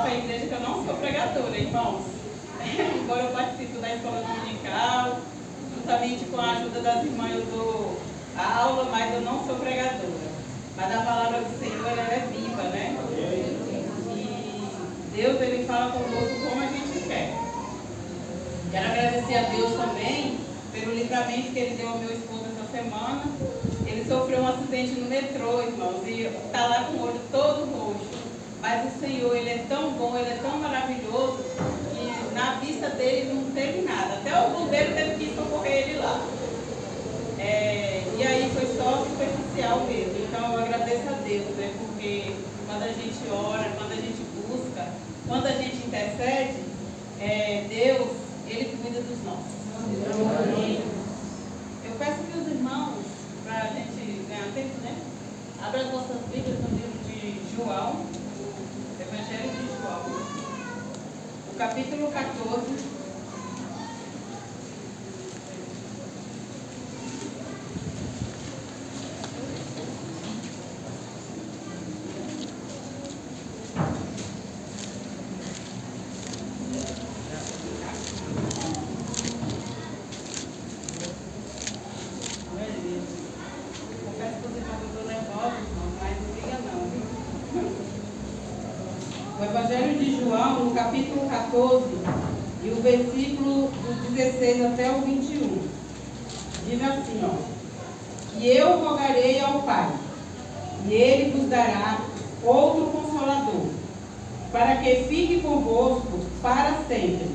falar para a igreja que eu não sou pregadora, irmãos. Embora eu participe da escola dominical, juntamente com a ajuda das irmãs eu dou a aula, mas eu não sou pregadora. Mas a palavra do Senhor, ela é viva, né? E Deus, Ele fala conosco como a gente quer. Quero agradecer a Deus também pelo livramento que Ele deu ao meu esposo essa semana. Ele sofreu um acidente no metrô, irmãos, e está lá com o olho todo roxo. Mas o Senhor, Ele é tão bom, Ele é tão maravilhoso, que na vista dele não teve nada. Até o bombeiro teve que socorrer ele lá. E aí foi só superficial mesmo. Então eu agradeço a Deus, né? Porque quando a gente ora, quando a gente busca, quando a gente intercede, Deus, Ele cuida dos nossos. Amém. Eu peço que os irmãos, para a gente ganhar tempo, né? Abra as vossas Bíblias no livro de João, o Evangelho de João, o capítulo 14. O Evangelho de João, no capítulo 14, e o versículo do 16 até o 21, diz assim, que eu rogarei ao Pai, e Ele vos dará outro Consolador, para que fique convosco para sempre,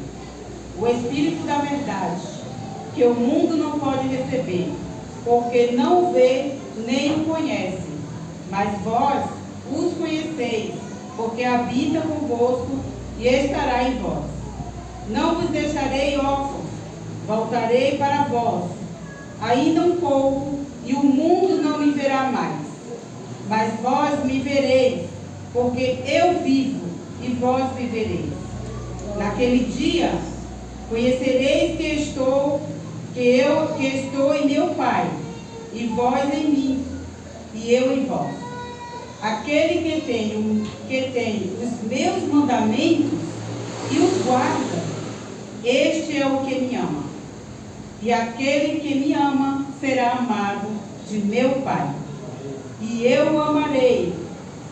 o Espírito da verdade, que o mundo não pode receber, porque não o vê nem o conhece, mas vós os conheceis, porque habita convosco e estará em vós. Não vos deixarei órfãos, voltarei para vós. Ainda um pouco, e o mundo não me verá mais. Mas vós me vereis, porque eu vivo, e vós vivereis. Naquele dia, conhecereis que estou em meu Pai, e vós em mim, e eu em vós. Aquele que tem os meus mandamentos e os guarda, este é o que me ama. E aquele que me ama será amado de meu Pai. E eu o amarei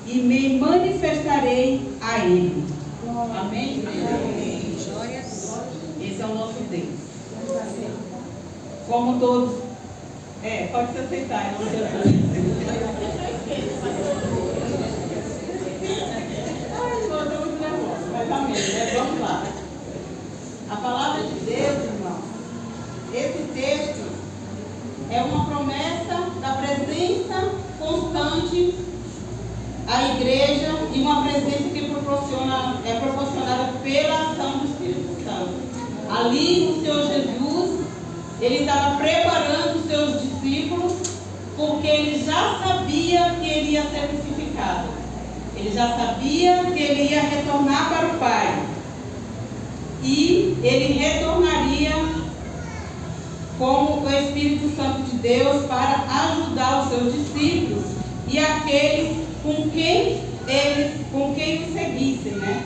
e me manifestarei a ele. Amém? Amém. Esse é o nosso Deus. Como todos. Pode se aceitar. Vamos lá. A palavra de Deus, irmão, esse texto é uma promessa da presença constante à igreja e uma presença que é proporcionada pela ação do Espírito Santo. Ali o Senhor Jesus, Ele estava preparando os seus discípulos, porque Ele já sabia que Ele ia ser crucificado. Ele já sabia que Ele ia retornar para o Pai. E Ele retornaria como o Espírito Santo de Deus para ajudar os seus discípulos e aqueles com quem o seguissem, né?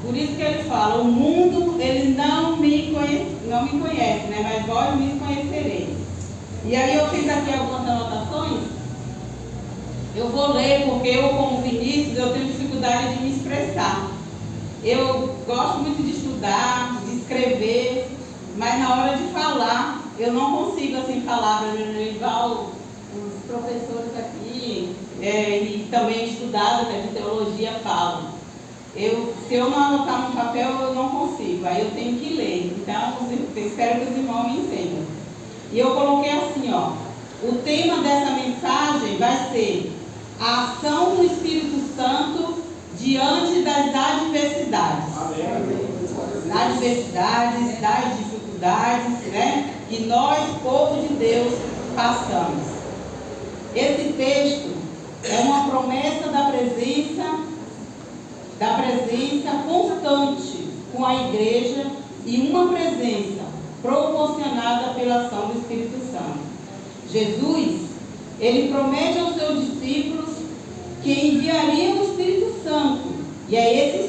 Por isso que Ele fala, o mundo, ele não me conhece, né? Mas vós me conhecereis. E aí eu fiz aqui algumas anotações. Eu vou ler, porque eu, como Vinícius, eu tenho dificuldade de me expressar. Eu gosto muito de estudar, de escrever, mas na hora de falar, eu não consigo assim falar igual os professores aqui, e também estudados, de teologia, falam. Se eu não anotar no papel, eu não consigo, aí eu tenho que ler. Então, eu espero que os irmãos me entendam. E eu coloquei assim, o tema dessa mensagem vai ser a ação do Espírito Santo diante das adversidades. Adversidades, das dificuldades, né? Que nós, povo de Deus, passamos. Esse texto é uma promessa da presença constante com a igreja e uma presença proporcionada pela ação do Espírito Santo. Jesus, Ele promete aos seus discípulos que enviaria o Espírito Santo, e é esse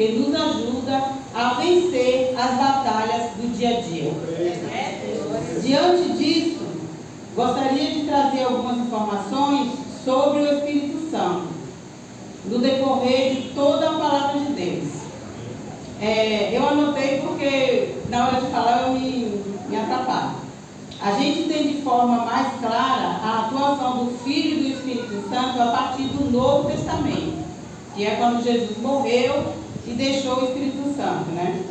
que nos ajuda a vencer as batalhas do dia a dia. Diante disso, gostaria de trazer algumas informações sobre o Espírito Santo, no decorrer de toda a palavra de Deus. Eu anotei porque na hora de falar eu me atrapalho. A gente tem de forma mais clara a atuação do Filho e do Espírito Santo a partir do Novo Testamento, que é quando Jesus morreu e deixou o Espírito Santo, né?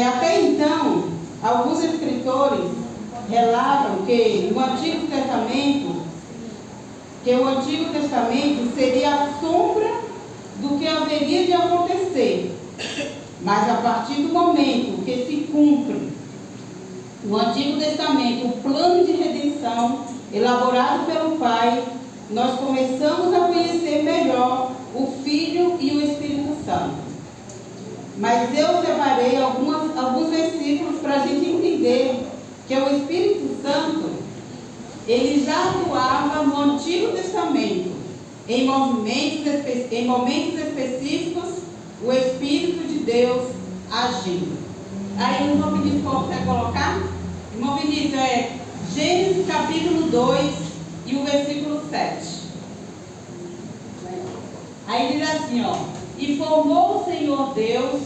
Até então, alguns escritores relatam que o Antigo Testamento seria a sombra do que haveria de acontecer. Mas a partir do momento que se cumpre o Antigo Testamento, o plano de redenção elaborado pelo Pai, nós começamos a conhecer melhor o Filho e o Espírito Santo. Mas eu separei alguns versículos para a gente entender que o Espírito Santo, ele já atuava no Antigo Testamento, em momentos específicos, o Espírito de Deus agindo. Aí o irmão Vinícius consegue colocar? O irmão Vinícius Gênesis capítulo 2 e o versículo 7. Aí diz assim, e formou o Senhor Deus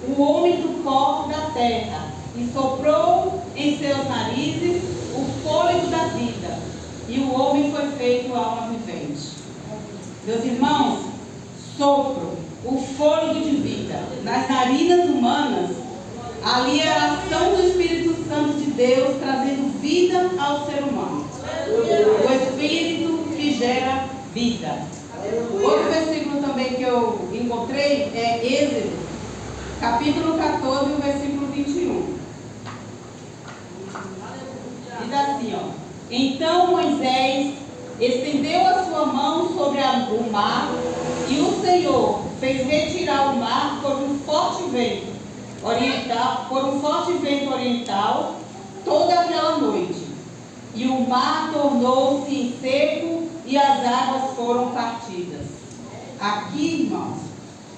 o homem do pó da terra, e soprou em seus narizes o fôlego da vida, e o homem foi feito alma vivente. Meus irmãos, sopro, o fôlego de vida, nas narinas humanas, ali é a ação do Espírito Santo de Deus trazendo vida ao ser humano. O Espírito que gera vida. Outro versículo também que eu encontrei é Êxodo, capítulo 14, o versículo 21. Diz assim, então Moisés estendeu a sua mão sobre o mar, e o Senhor fez retirar o mar por um forte vento oriental toda aquela noite. E o mar tornou-se em seco e as águas foram partidas. Aqui, irmãos,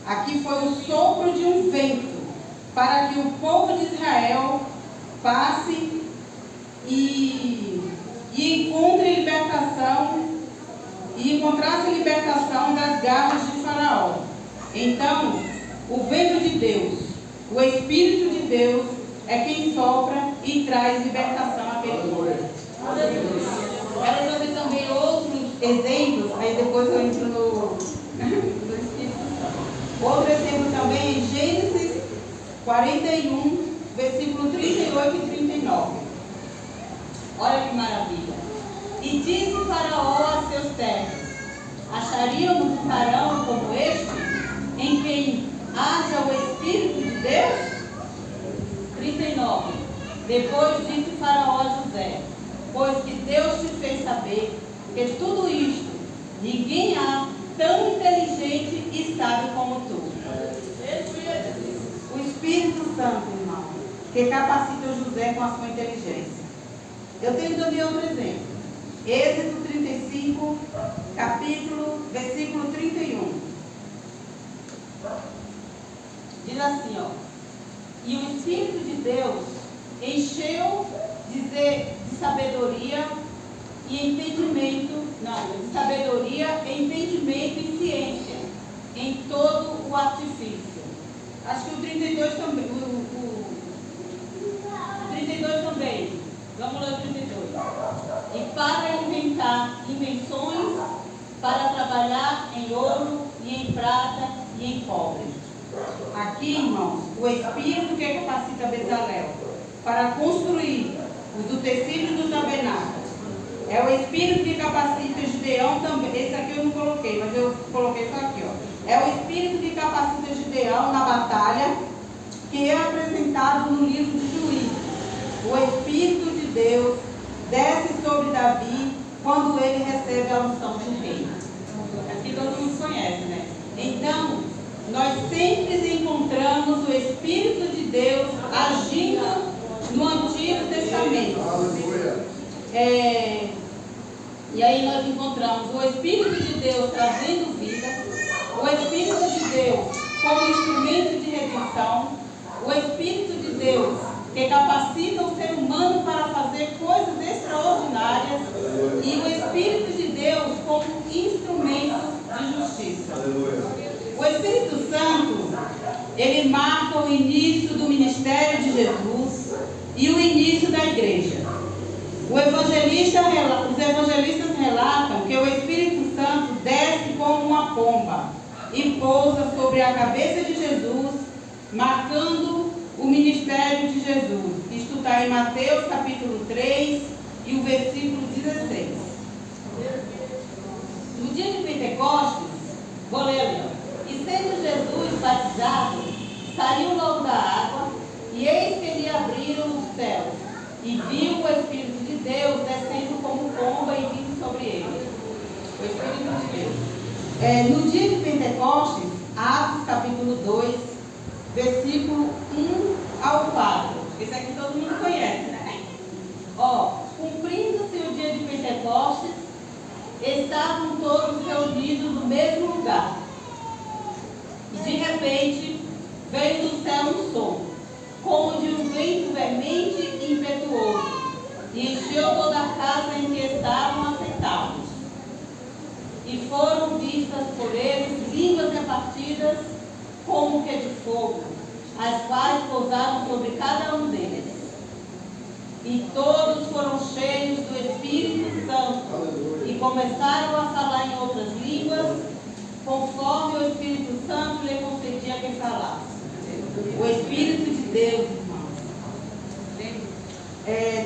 aqui foi o sopro de um vento para que o povo de Israel passe e encontrasse libertação das garras de Faraó. Então, o vento de Deus, o Espírito de Deus, é quem sopra e traz libertação àquele povo. Quero trazer também outros exemplos, aí depois eu entro no Espírito Santo. Outro exemplo também é Gênesis 41, versículo 38 e 39. Olha que maravilha. E disse Faraó a seus servos: acharíamos um varão como este, em quem haja o Espírito de Deus? 39. Depois disse Faraó a José: pois que Deus te fez saber que tudo isto, ninguém há tão inteligente e sábio como tu. O Espírito Santo, irmão, que capacita José com a sua inteligência. Eu tenho também outro exemplo. Êxodo 35, versículo 31. Diz assim, e o Espírito de Deus encheu de sabedoria e entendimento, e ciência, em todo o artifício. Acho que o 32 também, o 32 também. Vamos ler o 32. E para inventar invenções, para trabalhar em ouro e em prata e em cobre. Aqui, irmãos, o Espírito que capacita Bezalel para construir os utensílios do tabernáculo. É o Espírito que capacita Gideão também. Esse aqui eu não coloquei, mas eu coloquei só aqui, É o Espírito que capacita Gideão na batalha, que é apresentado no livro de Juízes. O Espírito de Deus desce sobre Davi quando ele recebe a unção de rei. Aqui todo mundo conhece, né? Então, nós sempre encontramos o Espírito de Deus agindo no Antigo Testamento. E aí nós encontramos o Espírito de Deus trazendo vida, o Espírito de Deus como instrumento de redenção, o Espírito de Deus que capacita o ser humano para fazer coisas extraordinárias e o Espírito de Deus como instrumento de justiça. O Espírito Santo, ele marca o início do ministério de Jesus e o início da igreja. Os evangelistas relatam que o Espírito Santo desce como uma pomba e pousa sobre a cabeça de Jesus, marcando o ministério de Jesus. Isto está em Mateus capítulo 3 e o versículo 16. No dia de Pentecostes, vou ler ali, e sendo Jesus batizado, saiu logo da água, e eis que lhe abriram os céus, e viu o Espírito de Deus descendo como pomba e vindo sobre ele. O Espírito de Deus. No dia de Pentecostes, Atos capítulo 2, versículo 1 ao 4. Esse aqui todo mundo conhece, né? Cumprindo-se o dia de Pentecostes, estavam todos reunidos no mesmo lugar. E de repente, veio do céu um som, como de um vento veemente e impetuoso, e encheu toda a casa em que estavam assentados. E foram vistas por eles línguas repartidas como que de fogo, as quais pousaram sobre cada um deles. E todos foram cheios do Espírito Santo e começaram a falar em outras línguas, conforme o Espírito Santo lhe concedia que falasse. O Espírito de Deus, irmãos.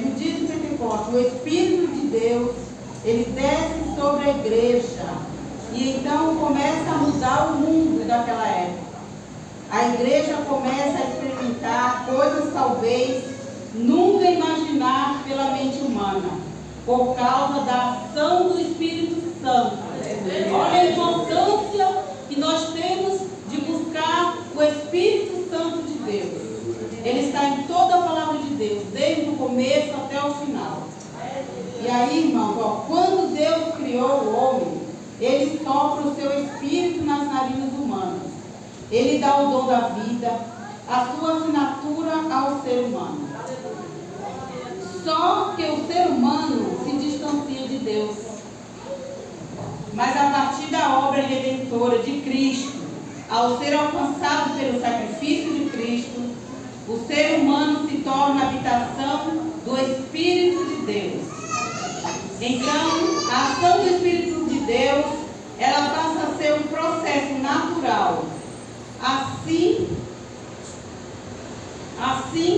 No dia de Pentecostes, o Espírito de Deus, ele desce sobre a igreja e então começa a mudar o mundo daquela época. A igreja começa a experimentar coisas talvez nunca imaginar pela mente humana, por causa da ação do Espírito Santo. Olha a importância que nós temos de buscar o Espírito Santo de Deus. Ele está em toda a palavra de Deus, desde o começo até o final. E aí, irmãos, quando Deus criou o homem, ele sopra o seu Espírito nas narinas humanas. Ele dá o dom da vida, a sua assinatura ao ser humano. Só que o ser humano se distancia de Deus. Mas a partir da obra redentora de Cristo, ao ser alcançado pelo sacrifício de Cristo, o ser humano se torna a habitação do Espírito de Deus. Então, a ação do Espírito de Deus, ela passa a ser um processo natural. Assim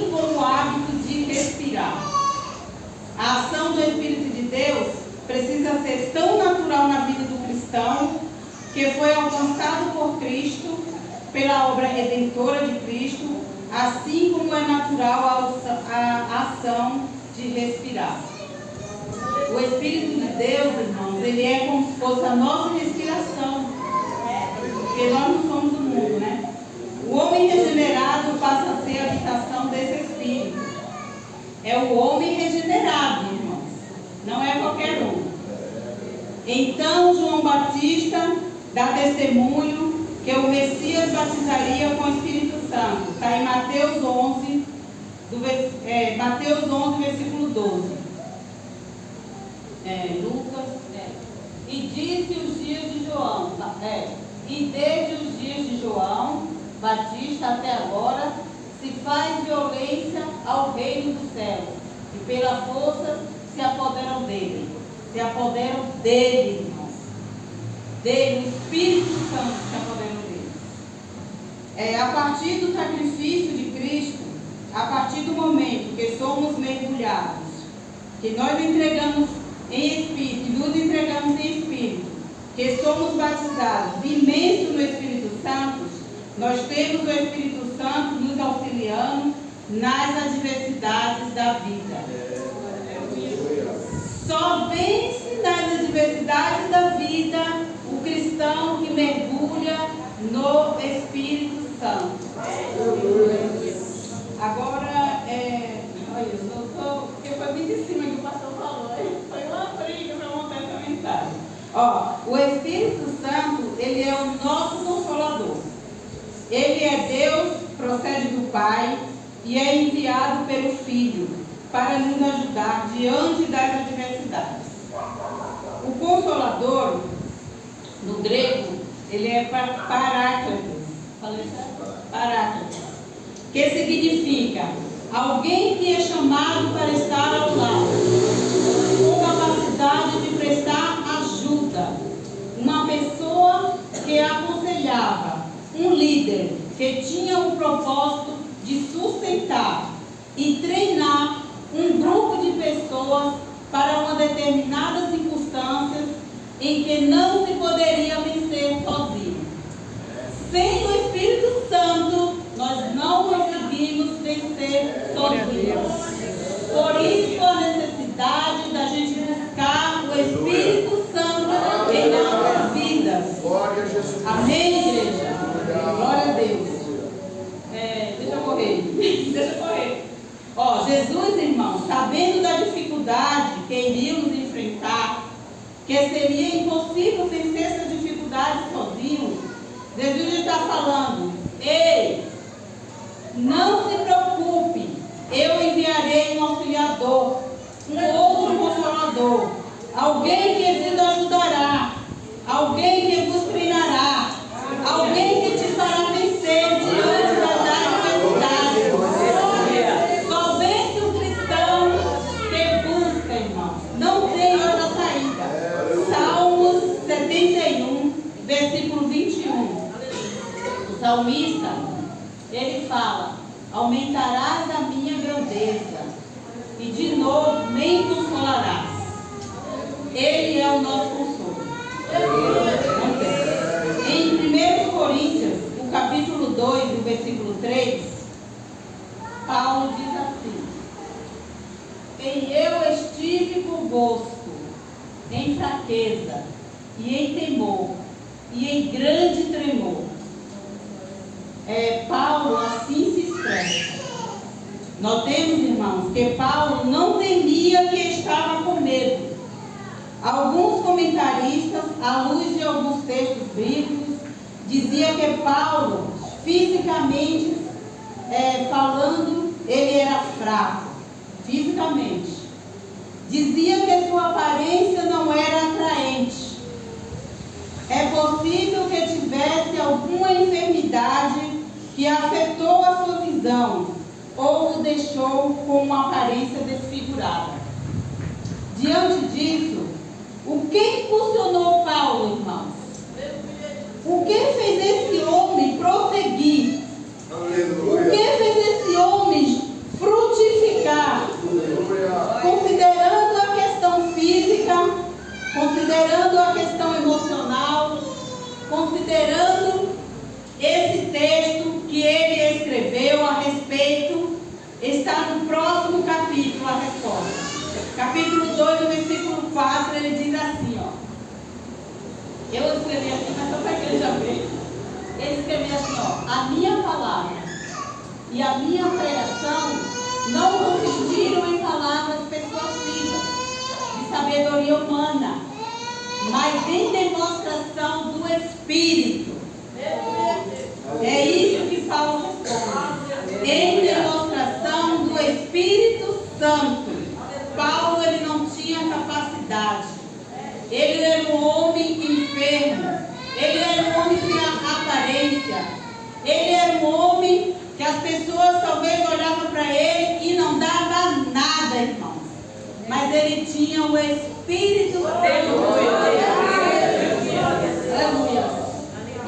como o hábito de respirar. A ação do Espírito de Deus precisa ser tão natural na vida do cristão, que foi alcançado por Cristo, pela obra redentora de Cristo, assim como é natural a ação de respirar. O Espírito de Deus, irmãos, ele é como se fosse a nossa respiração, porque nós não somos do mundo, né? O homem regenerado passa a ser a habitação desse Espírito. É o homem regenerado, irmãos, não é qualquer um. Então João Batista dá testemunho que o Messias batizaria com o Espírito Santo. Está em Mateus 11, versículo 12. Lucas. E disse os dias de João. E desde os dias de João Batista até agora se faz violência ao reino dos céus, e pela força se apoderam dele. Se apoderam dele, irmãos. Dele, o Espírito Santo se apoderou dele. A partir do sacrifício de Cristo, a partir do momento que somos mergulhados, que nós entregamos em Espírito, nos entregamos em Espírito, que somos batizados, imersos no Espírito Santo, nós temos o Espírito Santo nos auxiliando nas adversidades da vida. Só vence nas adversidades da vida o cristão que mergulha no Espírito Santo. Agora, porque foi muito em cima que o pastor falou, foi uma briga para montar essa mensagem. O Espírito Santo, ele é o nosso consolador. Ele é Deus, procede do Pai e é enviado pelo Filho para nos ajudar diante das adversidades. O Consolador, no grego, ele é Paráclitos. Falei certo? Paráclitos. Que significa alguém que é chamado para estar ao lado, com capacidade de prestar ajuda, uma pessoa que aconselhava, um líder que tinha o propósito de sustentar e treinar um grupo de pessoas para uma determinada circunstância em que não se poderia vencer sozinho. Sem o Espírito Santo, nós não conseguimos vencer sozinhos. Por isso a necessidade da gente buscar o Espírito Santo em nossas vidas. Amém, igreja? Glória a Deus. Deixa eu correr. Jesus, irmãos, sabendo da dificuldade que iríamos enfrentar, que seria impossível vencer essa dificuldade sozinhos, Jesus está falando: ei, não se preocupe, eu enviarei um auxiliador, um outro consolador, alguém que vos ajudará, alguém que vos treinará, alguém que te fará vencer diante das adversidades. Só vence o cristão que busca, irmãos. Não tem outra saída. Salmos 71, versículo 21. O salmista, ele fala: aumentarás a minha grandeza e de novo me consolarás. Ele é o nosso consolo. Em 1 Coríntios, o capítulo 2, o versículo 3, Paulo diz assim: em eu estive convosco em fraqueza e em temor e em grande tremor. Paulo assim se expressa. Notemos, irmãos, que Paulo não temia que estava com medo. Alguns comentaristas, à luz de alguns textos bíblicos, diziam que Paulo, fisicamente falando, ele era fraco, fisicamente. Dizia que sua aparência não era atraente. É possível que tivesse alguma enfermidade que afetou a sua visão ou o deixou com uma aparência desfigurada. Diante disso, o que impulsionou Paulo, irmãos? O que fez esse homem prosseguir? Aleluia. O que fez esse homem frutificar? Aleluia. Considerando a questão física, considerando a questão emocional, considerando esse texto que ele escreveu a respeito, está no próximo capítulo a resposta. Capítulo 2, no versículo 4, ele diz assim, eu escrevi aqui, mas só para que ele já veja. Ele escreveu assim, a minha palavra e a minha pregação não consistiram em palavras persuasivas, de sabedoria humana, mas em demonstração do Espírito. É isso que Paulo responde. Em demonstração do Espírito Santo. Paulo, ele não tinha capacidade. Ele era um homem enfermo. Ele era um homem sem aparência. Ele era um homem que as pessoas talvez olhavam para ele e não dava nada, irmãos. Mas ele tinha o Espírito Santo. Aleluia.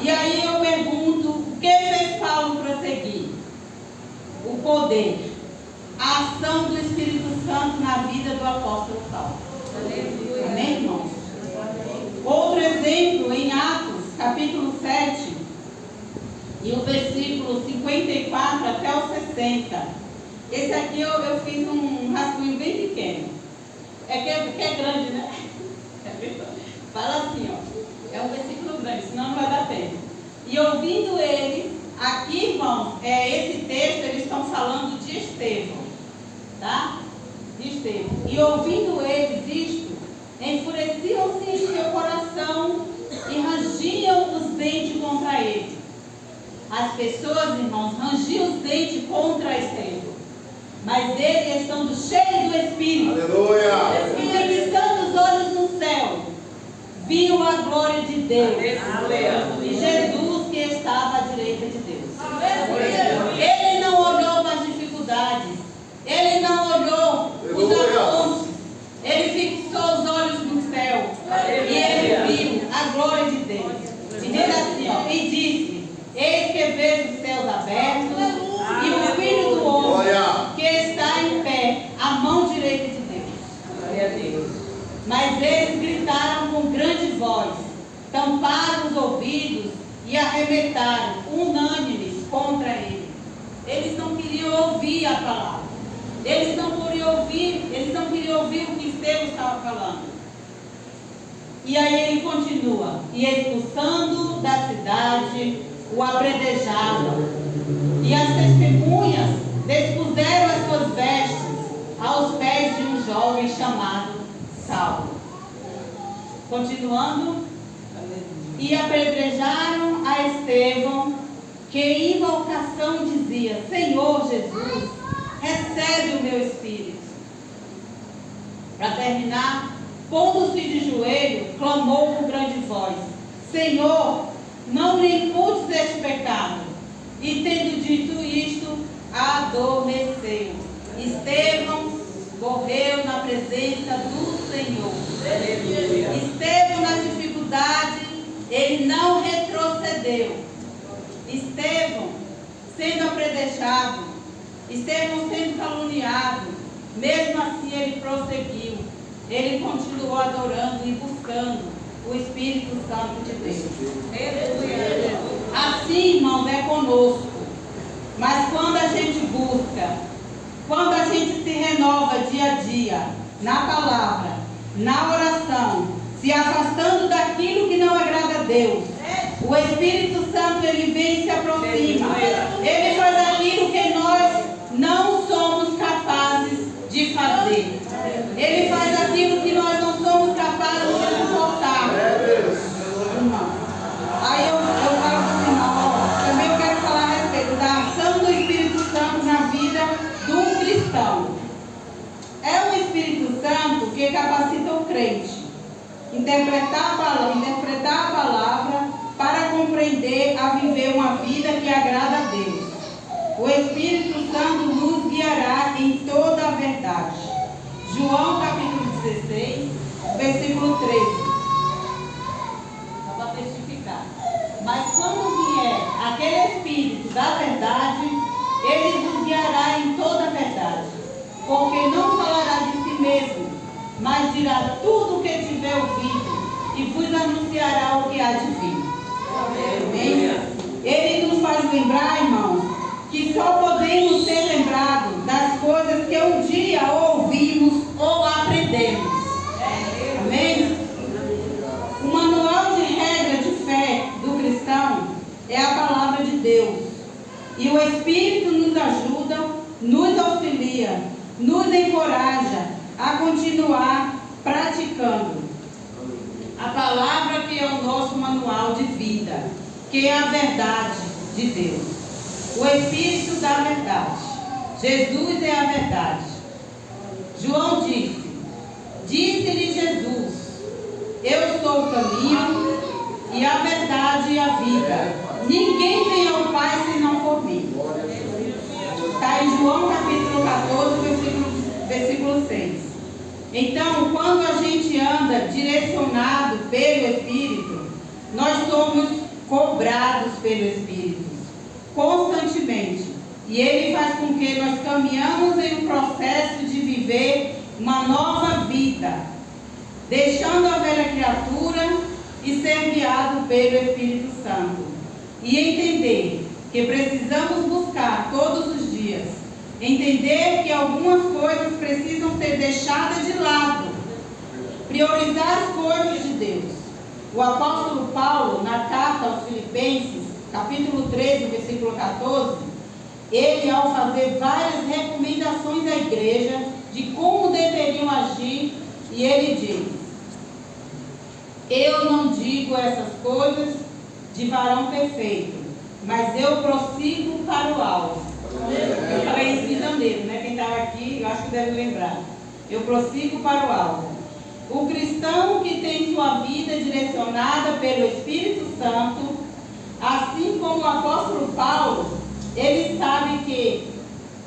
E aí eu pergunto, o que fez Paulo prosseguir? O poder, a ação do Espírito Santo na vida do apóstolo Paulo. Amém, irmãos? Outro exemplo em Atos, capítulo 7, e o versículo 54 até o 60. Esse aqui eu fiz um rascunho bem pequeno. Porque é grande, né? Fala assim, é um versículo grande, senão não vai dar tempo. E ouvindo eles, aqui, irmãos, esse texto, eles estão falando de Estevão, tá? De Estevão. E ouvindo eles isto, enfureciam-se em seu coração e rangiam os dentes contra ele. as pessoas, irmãos, rangiam os dentes contra Estevão. Mas ele, estando cheio do Espírito, Aleluia. e fixando os olhos no céu, viu a glória de Deus. E Jesus que estava à direita de Deus. Ele não olhou para as dificuldades. Ele não olhou os apontes. Ele fixou os olhos no céu. E ele viu a glória de Deus. E diz assim, ó, e disse: eis que vejo os céus abertos e o Filho do Homem que está em pé à mão direita de Deus. Mas eles gritaram com grande voz, tamparam os ouvidos e arrebentaram, unânimes, contra ele. Eles não queriam ouvir a palavra. Eles não queriam ouvir o que Estevão estava falando. E aí ele continua: e expulsando da cidade, o apredrejavam. E as testemunhas despuseram as suas vestes aos pés de um jovem chamado Saulo. Continuando: e apedrejaram a Estevão, que em invocação dizia: Senhor Jesus, recebe o meu espírito. Para terminar, pondo-se de joelho, clamou com grande voz: Senhor, não lhe imputes este pecado. E tendo dito isto, adormeceu. Estevão morreu na presença do Senhor. Estevão, na dificuldade, ele não retrocedeu. Estevão sendo apredejado, Estevão sendo caluniado, mesmo assim ele prosseguiu. Ele continuou adorando e buscando o Espírito Santo de Deus. Assim, irmãos, é conosco. Mas quando a gente busca, quando a gente se renova dia a dia, na palavra, na oração, se afastando daquilo que não agrada a Deus, o Espírito Santo, ele vem e se aproxima. Ele faz aquilo que nós não somos capazes de fazer. Ele faz aquilo que nós não somos capazes de suportar. Aí eu falo para o irmão, também eu quero falar a respeito da ação do Espírito Santo na vida do cristão. É o Espírito Santo que capacita o crente interpretar a palavra para compreender a viver uma vida que agrada a Deus. O Espírito Santo nos guiará em toda a verdade. João capítulo 16, versículo 13. Só para testificar. Mas quando vier aquele Espírito da verdade, ele nos guiará em toda a verdade. Porque não falará de si mesmo, mas dirá tudo o que tiver ouvido e vos anunciará o que há de vir. Amém? Ele nos faz lembrar, irmãos, que só podemos ser lembrados das coisas que um dia ouvimos ou aprendemos. Amém? O manual de regra de fé do cristão é a palavra de Deus. E o Espírito nos ajuda, nos auxilia, nos encoraja a continuar praticando a palavra que é o nosso manual de vida, que é a verdade de Deus. O Espírito da verdade. Jesus é a verdade. João disse-lhe Jesus: eu sou o caminho e a verdade e a vida. Ninguém vem ao Pai se não for mim. Está em João capítulo 14, versículo 6. Então, quando a gente anda direcionado pelo Espírito, nós somos cobrados pelo Espírito constantemente. E ele faz com que nós caminhamos em um processo de viver uma nova vida, deixando a velha criatura e ser guiado pelo Espírito Santo. E entender que precisamos buscar todos os dias. Entender que algumas coisas precisam ser deixadas de lado. Priorizar as coisas de Deus. O apóstolo Paulo, na carta aos Filipenses, capítulo 13, versículo 14, ele, ao fazer várias recomendações à igreja de como deveriam agir, e ele diz: eu não digo essas coisas de varão perfeito, mas eu prossigo para o alvo. Eu falei isso em janeiro, né? Quem estava aqui, eu acho que deve lembrar. Eu prossigo para o alvo. O cristão que tem sua vida direcionada pelo Espírito Santo, assim como o apóstolo Paulo, ele sabe que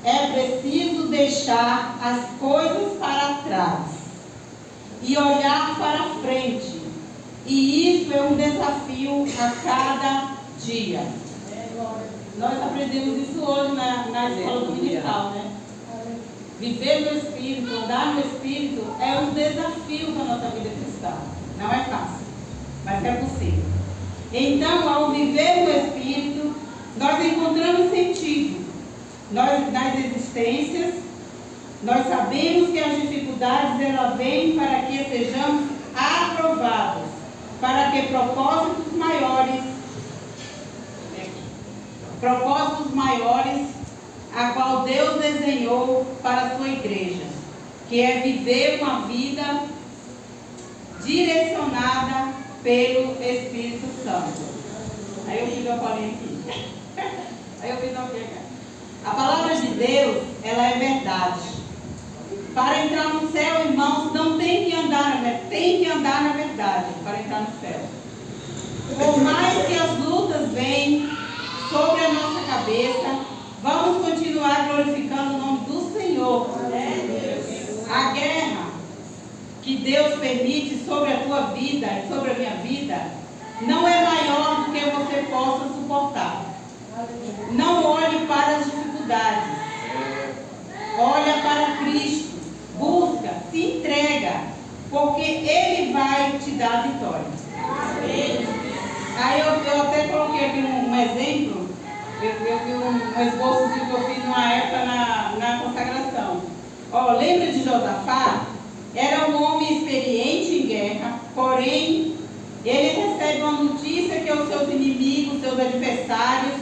é preciso deixar as coisas para trás e olhar para frente. E isso é um desafio a cada dia. Nós aprendemos isso hoje na escola dominical, né? Viver no Espírito, andar no Espírito é um desafio para a nossa vida cristã. Não é fácil, mas é possível. Então, ao viver no Espírito, nós encontramos sentido nas existências. Nós sabemos que as dificuldades elas vêm para que sejamos aprovados, para que propósitos maiores, a qual Deus desenhou para a sua igreja, que é viver uma vida direcionada pelo Espírito Santo. Aí eu fiz a palavra aqui. A palavra de Deus, ela é verdade. Para entrar no céu, irmãos, não tem que andar, tem que andar na verdade para entrar no céu. Por mais que as lutas venham sobre a nossa cabeça, vamos continuar glorificando o nome do Senhor. A guerra que Deus permite sobre a tua vida e sobre a minha vida não é maior do que você possa suportar. Não olhe para as dificuldades. Olha para Cristo. Busca, se entrega, porque Ele vai te dar a vitória. Aí eu até coloquei aqui um exemplo. Eu vi um esboço que eu fiz numa época na consagração. Lembra de Josafá? Era um homem experiente em guerra, porém, ele recebe uma notícia que os seus inimigos, seus adversários,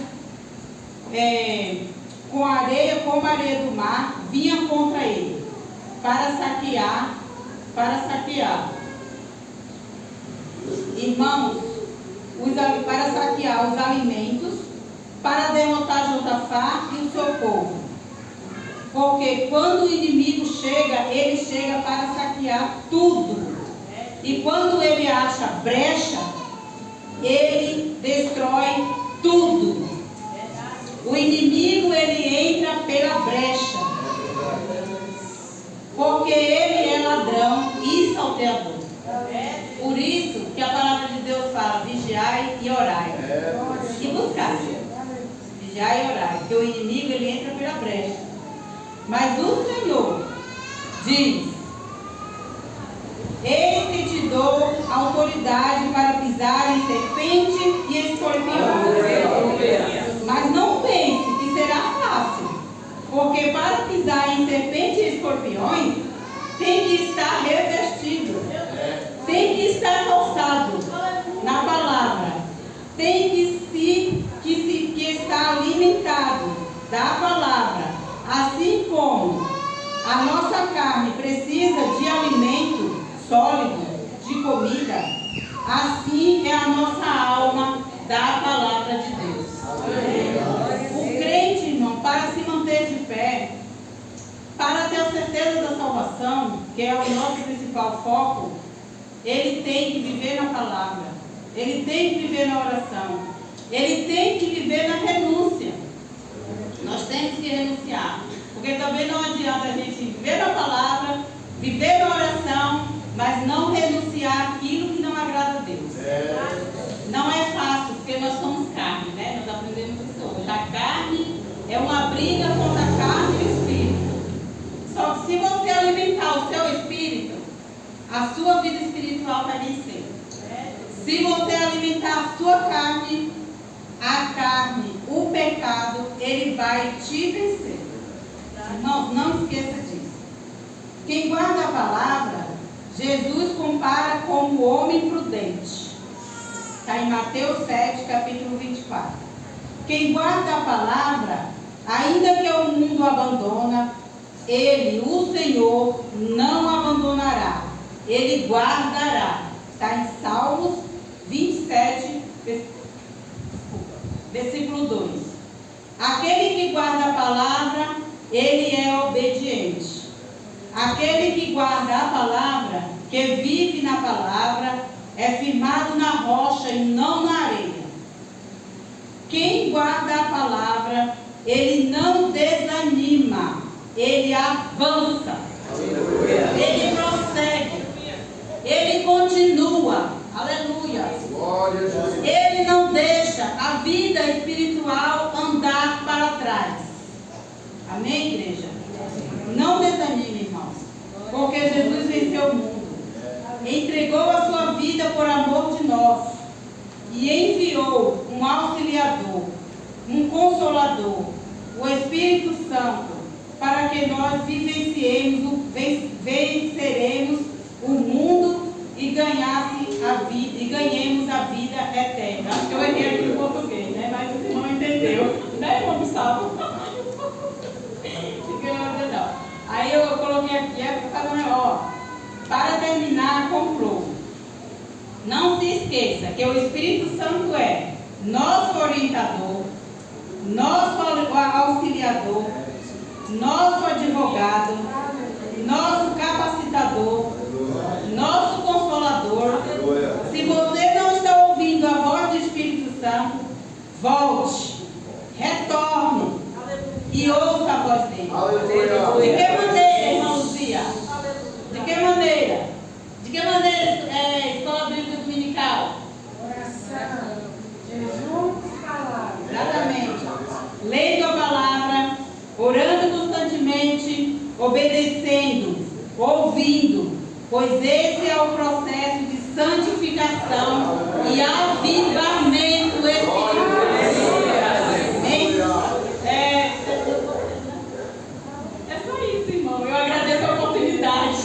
como a areia do mar, vinham contra ele, para saquear. Irmãos, para saquear os alimentos, para derrotar Josafá e o seu povo. Porque quando o inimigo chega, ele chega para saquear tudo. E quando ele acha brecha, ele destrói tudo. O inimigo, ele entra pela brecha. Porque ele é ladrão e salteador. Por isso que a palavra de Deus fala, vigiai e orai. E buscai. Vigiai e orai. Porque o inimigo, ele entra pela brecha. Mas o Senhor diz: eis que te dou autoridade para pisar em serpente e escorpião. Mas não pense que será fácil, porque para pisar em serpente e escorpiões tem que estar revestido, tem que estar calçado na palavra, tem que estar alimentado da palavra. Assim como a nossa carne precisa de alimento sólido, de comida, assim é a nossa alma da palavra de Deus. O crente, irmão, para se manter de pé, para ter a certeza da salvação, que é o nosso principal foco, ele tem que viver na palavra, ele tem que viver na oração, ele tem que viver na renúncia. Nós temos que renunciar, porque também não adianta a gente viver na palavra, viver na oração, mas não renunciar aquilo que não agrada a Deus. Não é fácil, porque nós somos carne, né? Nós aprendemos isso hoje. A carne é uma briga contra a carne e o espírito. Só que se você alimentar o seu espírito, a sua vida espiritual vai vencer. Se você alimentar a sua carne, o pecado, ele vai te vencer. Irmãos, não esqueça disso. Quem guarda a palavra, Jesus compara como o homem prudente. Está em Mateus 7, capítulo 24. Quem guarda a palavra, ainda que o mundo abandona, ele, o Senhor, não abandonará. Ele guardará. Está em Salmos 27, versículo 2. Aquele que guarda a palavra, ele é obediente. Aquele que guarda a palavra, que vive na palavra, é firmado na rocha e não na areia. Quem guarda a palavra, ele não desanima, ele avança, ele prossegue, ele continua, aleluia. Ele não deixa a vida espiritual andar para trás. Amém, igreja? Não desanime, irmãos, porque Jesus venceu o mundo, entregou a sua vida por amor de nós e enviou um auxiliador, um consolador, o Espírito Santo, para que nós venceremos o mundo e ganhemos a vida eterna. Acho que eu errei aqui no português, né? Mas o irmão entendeu. Né, irmão Gustavo? Não. Aí eu coloquei aqui, para terminar, concluo. Não se esqueça que o Espírito Santo é nosso orientador, nosso auxiliador, nosso advogado, nosso capacitador, nosso consolador. Se você não está ouvindo a voz do Espírito Santo, volte, retorne e ouça a voz dele. De que maneira, irmão Luzia? De que maneira? De que maneira escola bíblica dominical? Oração, jejum e palavra. Exatamente. Lendo a palavra, orando constantemente, obedecendo, ouvindo, pois esse é o processo de santificação e avivamento espiritual. É só isso, irmão. Eu agradeço a oportunidade.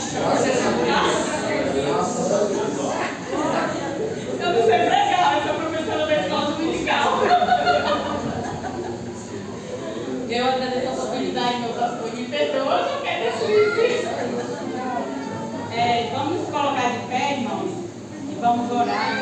Eu não sei pregar, eu sou professora da escola dominical. Eu agradeço a oportunidade, meu pastor. Me perdoa, eu não quero isso. Vamos colocar de pé, irmãos, e vamos orar.